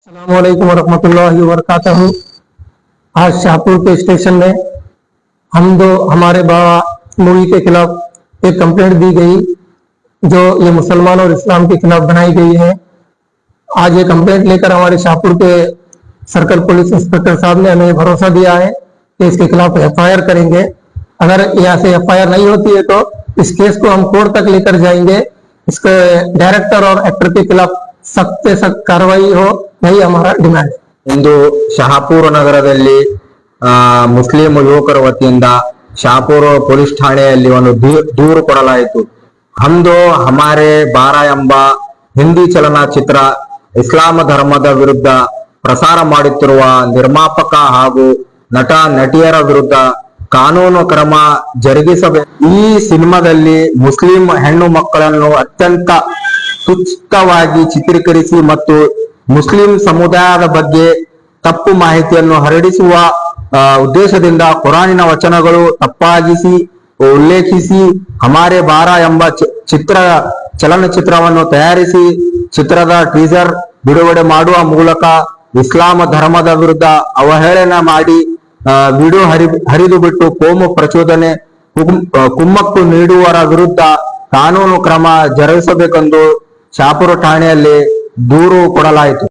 अस्सलामुअलैकुम वरहमतुल्लाहि वबरकातुहू। आज शाहपुर के स्टेशन में हमारे बाबा मूवी के खिलाफ एक कंप्लेंट दी गई जो ये मुसलमान और इस्लाम के खिलाफ बनाई गई है। आज ये कंप्लेंट लेकर हमारे शाहपुर के सर्कल पुलिस इंस्पेक्टर साहब ने हमें भरोसा दिया है कि इसके खिलाफ एफआईआर करेंगे। अगर यहाँ से एफआईआर नहीं होती है तो इस केस को हम कोर्ट तक लेकर जाएंगे। इसके डायरेक्टर और एक्टर के खिलाफ सख्त से सख्त कार्रवाई हो, यही हमारा डिमांड है। ಇಂದು ಶಹಾಪುರ ನಗರದಲ್ಲಿ ಮುಸ್ಲಿಂ ಯುವಕರ ವತಿಯಿಂದ ಶಹಾಪುರ ಪೊಲೀಸ್ ಠಾಣೆಯಲ್ಲಿ ಒಂದು ದೂರು ಕೊಡಲಾಯಿತು. ಹಮ್ದೋ ಹಮಾರೆ ಬಾರಾ ಎಂಬ ಹಿಂದಿ ಚಲನಚಿತ್ರ ಇಸ್ಲಾಂ ಧರ್ಮದ ವಿರುದ್ಧ ಪ್ರಸಾರ ಮಾಡುತ್ತಿರುವ ನಿರ್ಮಾಪಕ ಹಾಗೂ ನಟ ನಟಿಯರ ವಿರುದ್ಧ ಕಾನೂನು ಕ್ರಮ ಜರುಗಿಸಬೇಕು. ಈ ಸಿನಿಮಾದಲ್ಲಿ ಮುಸ್ಲಿಂ ಹೆಣ್ಣು ಮಕ್ಕಳನ್ನು ಅತ್ಯಂತ ತುಚ್ಛವಾಗಿ ಚಿತ್ರೀಕರಿಸಿ ಮತ್ತು ಮುಸ್ಲಿಂ ಸಮುದಾಯದ ಬಗ್ಗೆ ತಪ್ಪು ಮಾಹಿತಿಯನ್ನು ಹರಡಿಸುವ ಉದ್ದೇಶದಿಂದ ಕುರಾನಿನ ವಚನಗಳು ತಪ್ಪಾಗಿಸಿ ಉಲ್ಲೇಖಿಸಿ ಹಮಾರೆ ಬಾರಾ ಎಂಬ ಚಲನಚಿತ್ರವನ್ನು ತಯಾರಿಸಿ ಚಿತ್ರದ ಟೀಸರ್ ಬಿಡುಗಡೆ ಮಾಡುವ ಮೂಲಕ ಇಸ್ಲಾಂ ಧರ್ಮದ ವಿರುದ್ಧ ಅವಹೇಳನ ಮಾಡಿ ವಿಡಿಯೋ ಹರಿದು ಬಿಟ್ಟು ಕೋಮು ಪ್ರಚೋದನೆ ಕುಮ್ಮಕ್ಕು ನೀಡುವವರ ವಿರುದ್ಧ ಕಾನೂನು ಕ್ರಮ ಜರುಗಿಸಬೇಕೆಂದು ಶಹಾಪುರ ಠಾಣೆಯಲ್ಲಿ ದೂರು ಕೊಡಲಾಯಿತು.